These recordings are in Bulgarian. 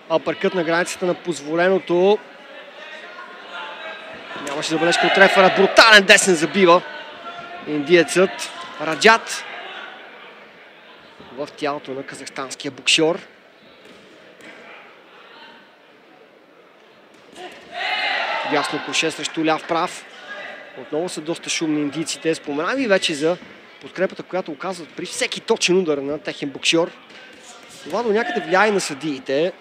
апъркът на границата на позволеното. Нямаше забележка от рефера. Брутален десен забива индиецът Раджат в тялото на казахстанския боксьор. Дясно круше срещу ляв прав. Отново са доста шумни индийците. Спомена ви вече за подкрепата, която оказват при всеки точен удар на техен боксьор. Това до някъде влияе на съдиите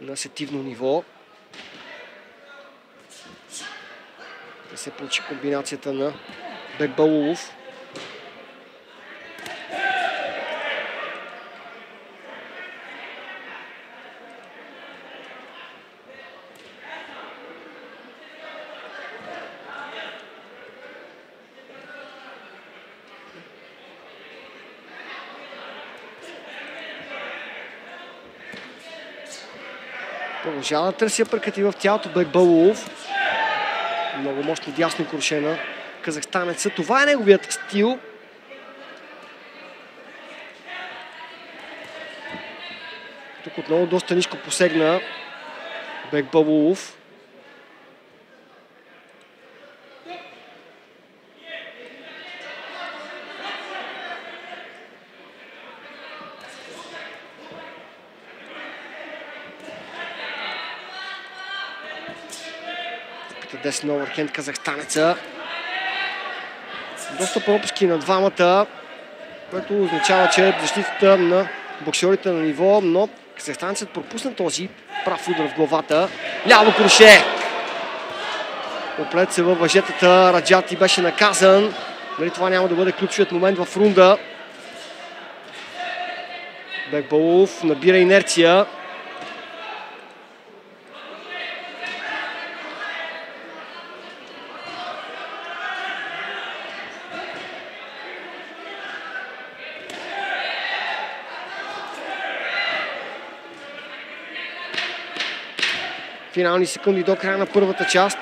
на сетивно ниво. Да се получи комбинацията на Бекбалулов. Продължава да търси апъркати в тялото Бекбалулов. Много мощно дясно круше на казахстанеца. Това е неговият стил. Тук отново доста ниско посегна Бекбалулов. Десен оверхенд казахстанеца. Доста пропуски на двамата, което означава, че защитата на боксерите на ниво, но казахстанецът пропусна този прав удар в главата. Ляво круше! Оплет се във въжетата. Раджат и беше наказан. Дали това няма да бъде ключовият момент в рунда? Бекбалулов набира инерция. Финални секунди до края на първата част.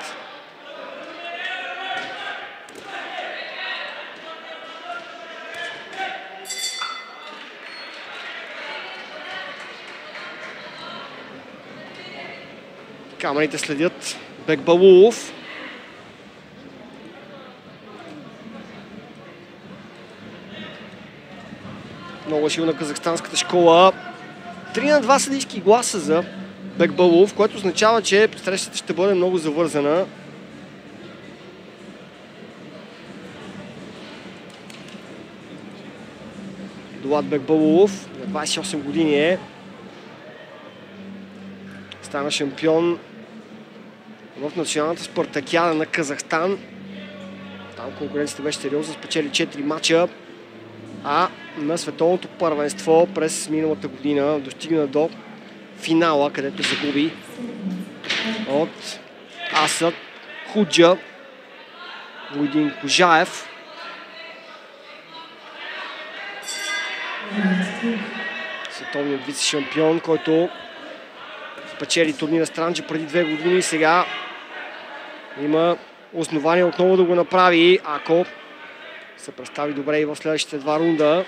Камерите следят Бекбалулов. Много силна казахстанската школа. 3-2 съдийски гласа за Бекбалулов, което означава, че срещата ще бъде много завързана. Дулат Бекбалулов, на 28 години е. Стана шампион в националната спартакиада на Казахстан. Там конкуренцията беше сериозна, спечели 4 мача. А на световното първенство през миналата година достигна до финала, където загуби от Асад Худжа Войдин Кожаев. Световният вице-шампион, който спечели турнира Странджа преди 2 години и сега има основание отново да го направи, ако се представи добре и в следващите 2 рунда.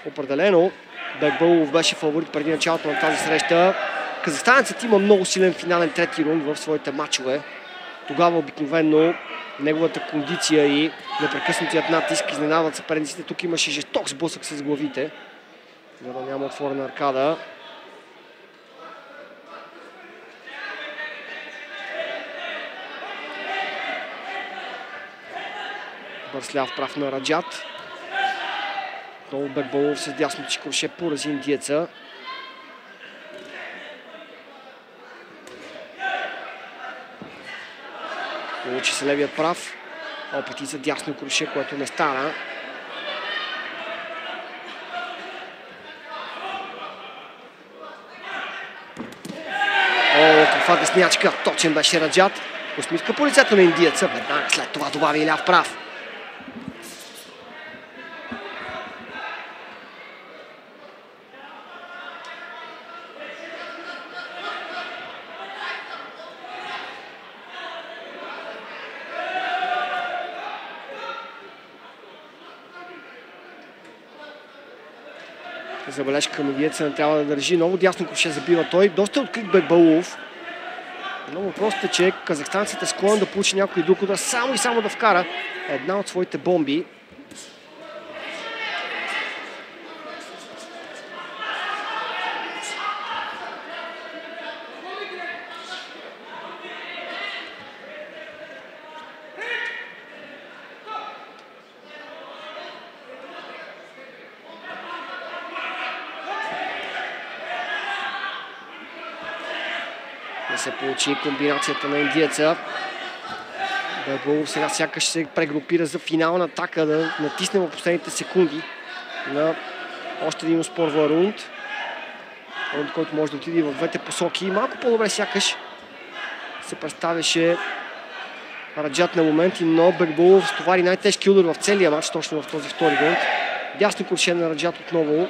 Определено Бекбалулов беше фаворит преди началото на тази среща. Казахстанецът има много силен финален трети рунд в своите матчове. Тогава обикновено неговата кондиция и непрекъснатият натиск изненадват съперниците. Тук имаше жесток сблъсък с главите, за да няма отворена аркада. Бърз ляв прав на Раджат. Отново Бекбалулов с дясното си круше порази индиеца. Получи се левият прав. Опити за дясно круше, което не стана. О, каква деснячка! Точен беше Раджат. Усмивка по лицето на индиеца. Веднага след това добави ляв прав. Забележка медиеца не трябва да държи. Много дясно круше забива той. Доста открит Бекбалов. Много просто е, че казахстанцът е склонен да получи някой друг удар, само и само да вкара една от своите бомби. Не се получи комбинацията на индиеца. Бекбалов сега сякаш се прегрупира за финална атака, да натисне в последните секунди на още един успорва рунд. Рунд, който може да отиде в двете посоки. Малко по-добре сякаш се представяше Раджат на моменти, но Бекбалов стовари най-тежки удар в целия матч, точно в този втори рунд. Дясно курше на Раджат отново.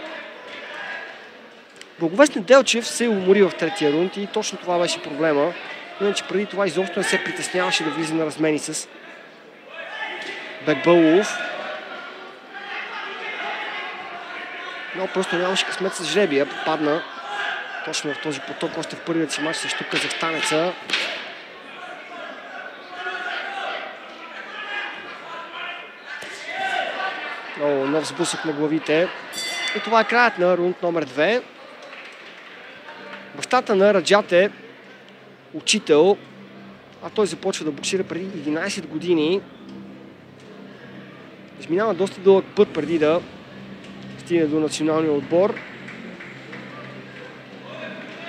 Благовест Неделчев се умори в третия рунд и точно това беше проблема. Иначе преди това изобщо не се притесняваше да влиза на размени с Бекбалов. Но просто нямаше късмет с жребия. Попадна точно в този поток още в първият си матч срещу казахстанеца. Нов сблъсък на главите. И това е краят на рунд номер 2. Бащата на Раджат е учител, а той започва да боксира преди 11 години. Изминава доста дълъг път преди да стигне до националния отбор.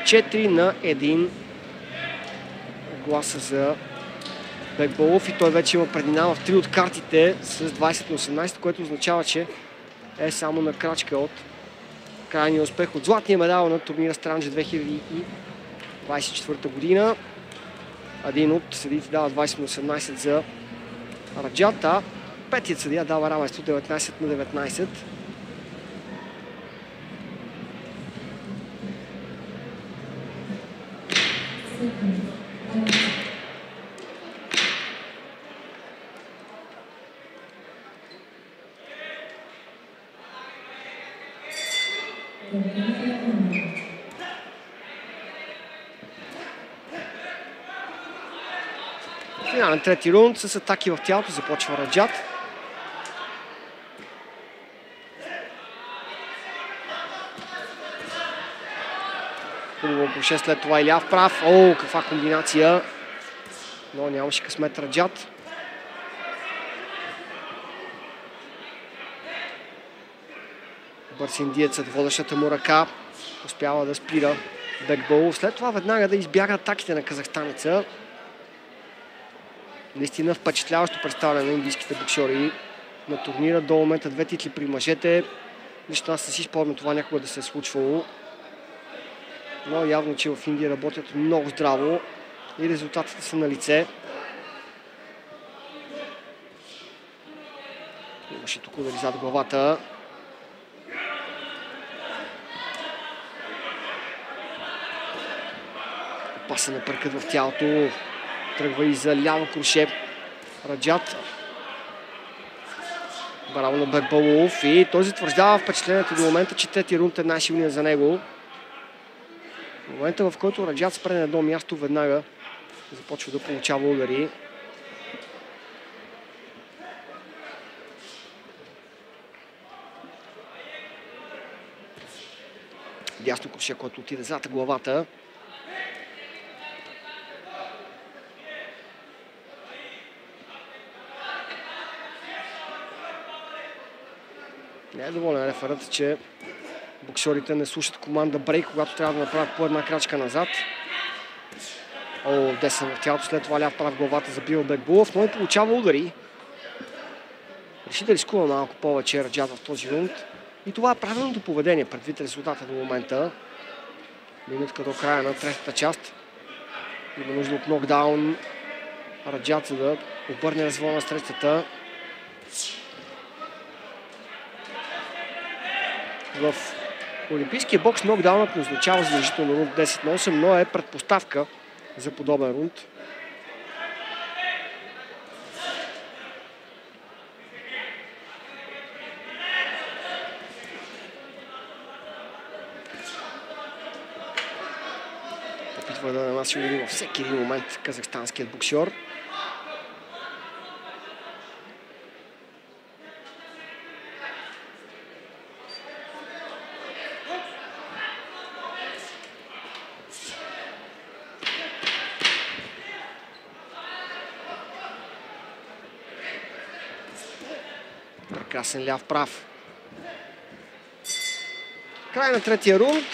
4-1 гласа за Бекбалов и той вече има преднина в 3 от картите с 20-18, което означава, че е само на крачка от крайния успех от златния медал на турнира Странджа 2024 година. Един от съдиите дава 20-18 за Раджат, а петият съдия дава равенство 19-19. Финален трети рунд с атаки в тялото започва Раджат. Хубаво круше след това и ляв прав. О, каква комбинация! Но нямаше късмет Раджат. Бърз индиецът, водещата му ръка, успява да спира Бекбалов. След това веднага да избяга атаките на казахстанеца. Наистина впечатляващо представяне на индийските боксери на турнира. До момента 2 титли при мъжете. Лично аз не си спомням това някога да се е случвало. Но явно, че в Индия работят много здраво и резултатите са на лице. Имаше тук удари зад главата. Опасен напъркът в тялото. Тръгва и за ляво круше Раджат. Браво на Бекбалов и той затвърждава впечатлението до момента, че трети рунд е най-силният за него. В момента, в който Раджат спре на едно място, веднага започва да получава удари. Дясно круше, който отиде зад главата. Не е доволен реферът, че боксерите не слушат команда брейк, когато трябва да направят по една крачка назад. О, десен в тялото, след това ляв прав главата забива Бекбалов, но и получава удари. Реши да рискува малко повече Раджат в този рунд. И това е правилното поведение предвид резултата до момента. Минутка до края на третата част. Има нужда от нокдаун Раджат, за да обърне развоя на срещата. В олимпийския бокс нокдаунът не означава задължително рунд 10-8, но е предпоставка за подобен рунд. опитва да нанася удари във всеки един момент казахстанският боксьор. Прекрасен ляв прав. Край на третия рунд.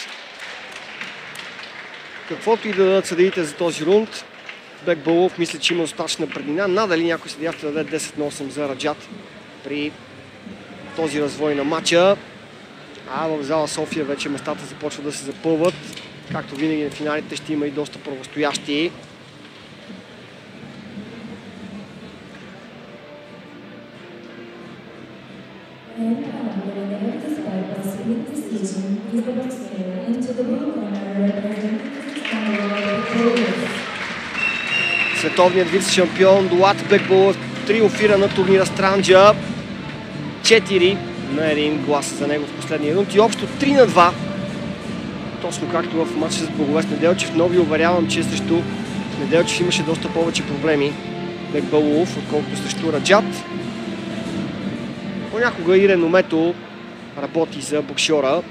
Каквото и да дадат съдиите за този рунд, Бекбалов мисля, че има достатъчна преднина. Надали някой съдия ще даде 10-8 за Раджат при този развой на матча. А в зала София вече местата започват да се запълват. Както винаги на финалите ще има и доста правостоящи. Световният вице-шампион Дулат Бекбалов триумфира на турнира Странджа. 4 на 1 глас за него в последния рунд и общо 3 на 2. Точно както в матча с Благовест Неделчев, но ви уверявам, че срещу Неделчев имаше доста повече проблеми Бекбалов, отколкото срещу Раджат. Понякога и реномето работи за боксьора.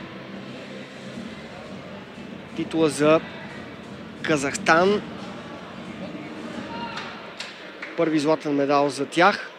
Титула за Казахстан. Първи златен медал за тях.